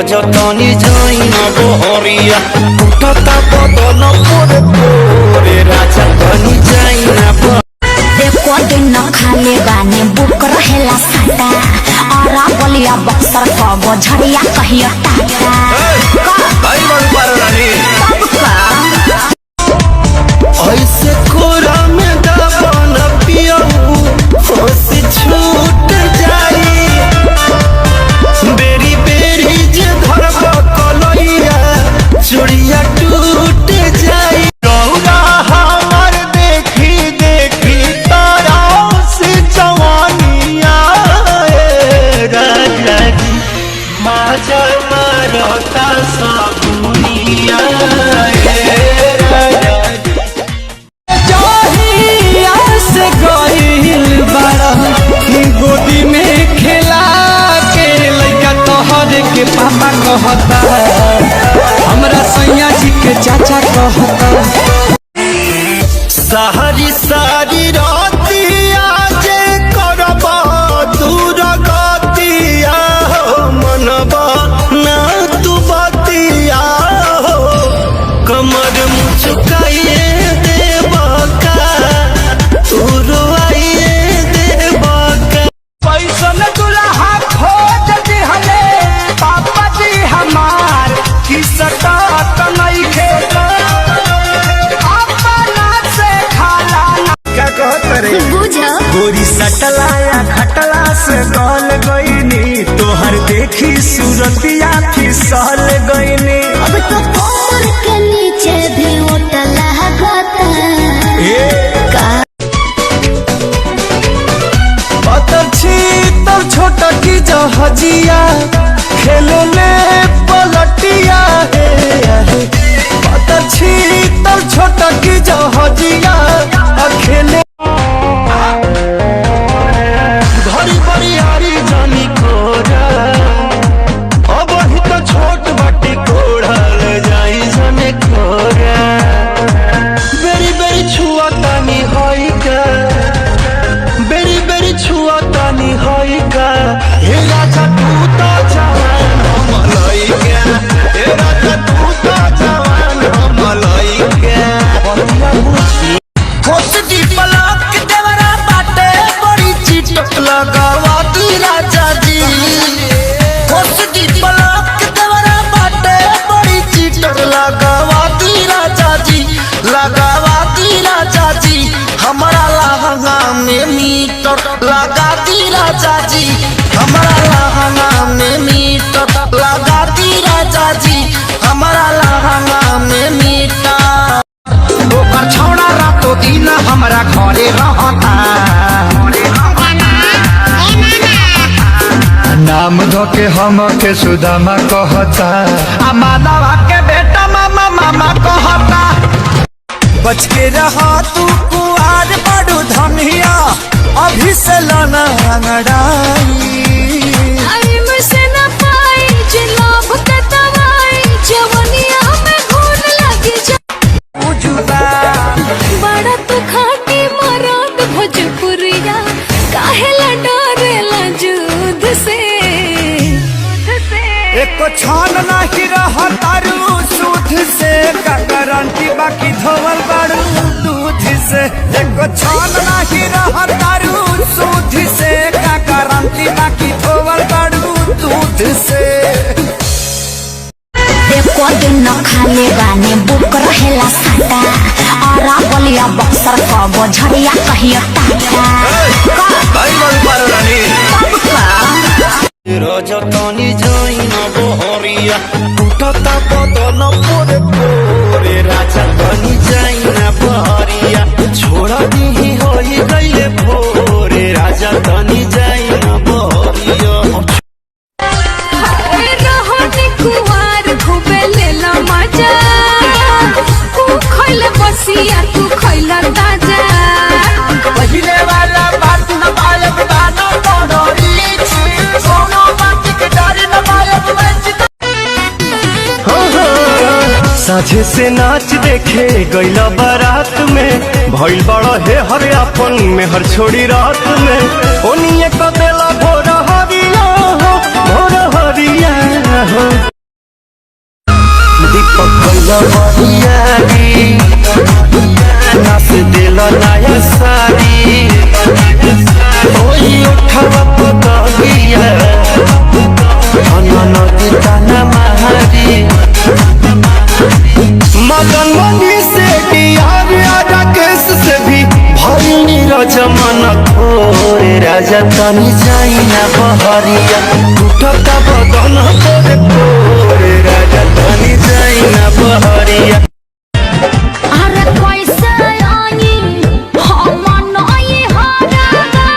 रजतनी जाइन बहरिया उठता बदन पोरे पोरे राजा तनी जाइन एको दिन खाले बाने बुक रहेला साटा और बलिया बक्सर कबो झड़िया कहियो टाटा भाई मन पर रानी ऐसे कोरा में दबन पियऊ होश छूट जाई बेरी बेरी जे धरब कलैया चूड़िया टूट जाई रौरा हमर देखी देखी तारा से जवानिया राजा जी माजा मारता साबुनिया गोदी में खेला के लइका तोहरे के पापा कहता हमरा सैया जी के चाचा कहता सारी सारी रातिया जे करब दूर गतिया हो मनबा ना तू बतिया हो कमर मुचुकाइए देबा का तू रोइए पैसन दुल्हा खोज दिहले पापा जी हमार किसका नइखे अपना से खाला क्या कहत रे बुझो गोरी सटला या खटला से गल गईनी तोहर देखी सूरतिया फिसल गईनी अब तो कमर के नीचे भी उठला गता तब छोटा की जहाजिया खेले ले पलटिया तब छोटा की जहाजिया खेले घड़ी बड़ी हारी जानी कोरा अब ही तो छोट बाटी कोढ़ल जाई जाने कोरा बेरी बेरी छुआ तानी होई का बेरी बेरी छुआ तानी होई का हे राजा तू तो जवान हम लइका हे राजा तू तो जवान हम लइका बतिया बुझी खोस दी पलक देवरा बाटे बड़ी चिटक लगावा दी राजा जी खोस दी पलक देवरा बाटे बड़ी चिटक लगावा दी राजा जी लगावा दी राजा जी हमारा लहंगा में मीटर लगा दी राजा जी हमारा लहंगा में मीटर लगा दी राजा जी हमारा लहंगा में मीटर ओकर छौड़ा रातो दिन हमरा घरे रहता नाम धो के हम के सुदामा कहता आ मानवा के बेटा मामा मामा कहता बच के रहा तू कुआर बड़ू धनिया अभी से लाना अंगड़ाई मुझसे न पाई जे लोभ के दवाई जवनिया में घून लगी जा बड़ा तू खाटी मराद भोजपुरिया काहेला डरेला जुद से एको छान नहीं रहा तारू सूद से का गारंटी बाकी धोवल बाड़ू दूध से एको छान नहीं रहा तारू सूद से का गारंटी बाकी धोवल बाड़ू दूध से एको दिन खाले बाने बुक रहेला साटा और बलिया बक्सर कबो झड़िया कहियो टाटा भाई मन पर रानी रजतनी जाइन बहरिया उठता बदन पोरे पोरे राजा तनी जाइन बहरिया छोड़ा दी होई गईले भोरे राजा तनी जाइन बहरिया रहनी कुवार खूबे लेला मजा तू खइले बसिया तू खइला ताजा पहिले वाला बात न पायब गाना तोड़री सोनो बात के डर न पायब साझे से नाच देखे गईला बारात में भइल बड़ा हे हर अपन में हर छोड़ी रात में ओनिए कदेला भोर हरिया हो दिल बरियारी नाच दिल नया सारी ओही उठवा पतगिया नदी ताना मारी मदन मनी से राकेश से भी भरी नीरज मन खोरे राजा तनी जाई ना बहरिया टूटता बदन तोरे कोरे राजा तनी जाई ना बहरिया अरे कैसे आई हम नई हरागा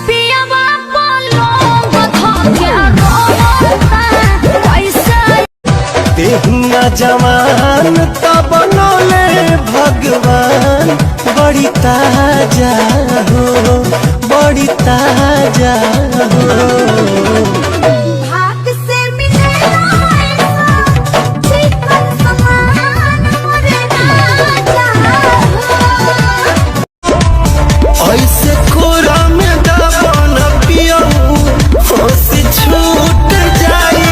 पियावा पलंग धके रोता कैसे देहिया जवान तब बनले भगवान बड़ी ताजा हो बड़ी ताजा हो भाग से मिले चिकन समान मोरे राजा ऐसे कोरा में दबन पियऊ होश छूट जाई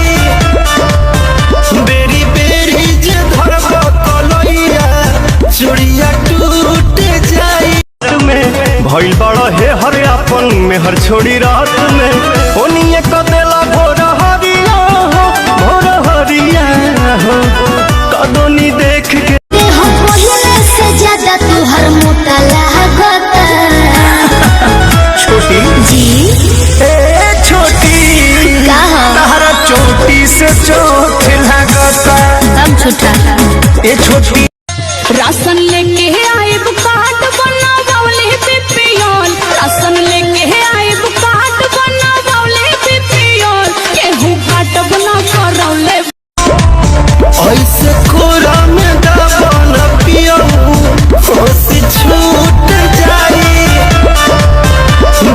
बेरी बेरी जे धरब कलैया चूड़िया टूट जाई में भइल बड़ा हे हर अपन में हर छोड़ी रात में ओनिए कदेला भोर हरिया हो कदोनी देख के हम पहले से ज्यादा तुहर मोटा लागता छोटी जी ए छोटी तारा चोटी से चोट लगता सब झूठा ए छोटी राशन लेके आइब कार्ड बनावले बीपीएल राशन लेके आइब कार्ड बनावले बीपीएल केहू कार्ड बना करौले ऐसे कोरा में दबन पियऊ होश छूट जाई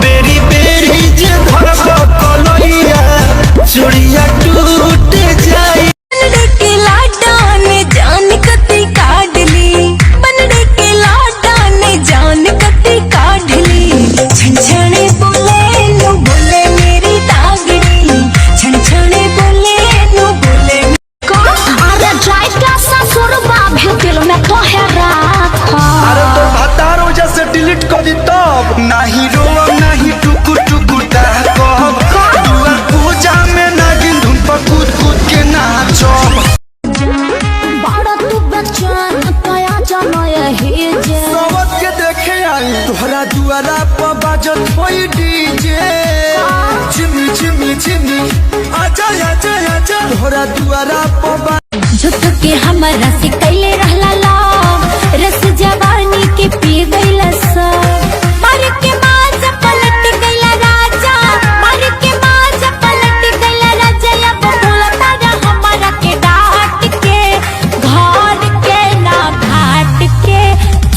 बेरी बेरी जे धरब कलैया चूड़िया टूट जाई के लाडा ने जान कती काढली बनडे के लाडा ने जान कती काढली छनछने बोले नु बोले मेरी तागड़ी छनछने बोले नु बोले का अरे ड्राइव का ससुर बाबे दिल में तो है राखो अरे तो भतारो जैसे डिलीट कर दी तब नाही रोब नाही टुकु टुकु कहब दुआर पूजा में नागिन धुन पर कूद कूद के नाचब बड़ा तू बच्चन तया जानो यही जे सबत के देखे आई तोहरा दुआरा पर बाजत होई डीजे चिमनी चिमनी चिमनी आजा आजा आजा तोहरा दुआरा पर झूठ के हमरा से कैले रहला लव रस जवानी के पी गइला सब मार के बाज पलट गइला राजा मार के बाज पलट गइला राजा अब बोलता जा हमरा के डांट के घर के ना घाट के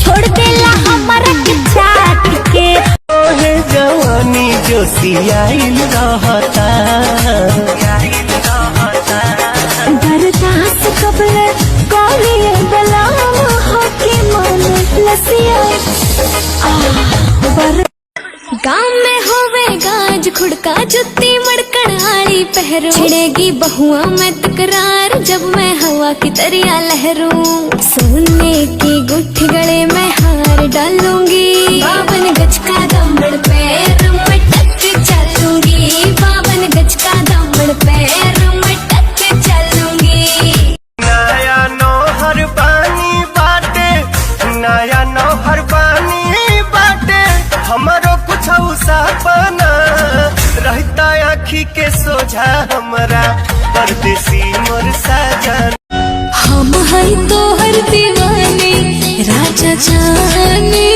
छोड़ देला हमरा के चाट के ओहे जवानी जोशियाइल रहता बर्दाश्त कबले कालिए बलाम होके मन लसिया गाँव में होवे गाज खुड़का जुत्ती मड़कड़ आड़ी पहरू छिड़ेगी बहुआ में तकरार जब मैं हवा की तरिया लहरूं सोने की गुट्ठी गले में हार डालूंगी 52 गज का दमड़ पैर में टक चलूंगी 52 गज का दमड़ पैर में टक चलूंगी नया नौहर पानी बाटे नया नौहर पानी बाटे हमारो कुछ सपना रहता आँखी के सोझा हमरा परदेसी मोर साजन हम है तोहर दीवानी राजा जाने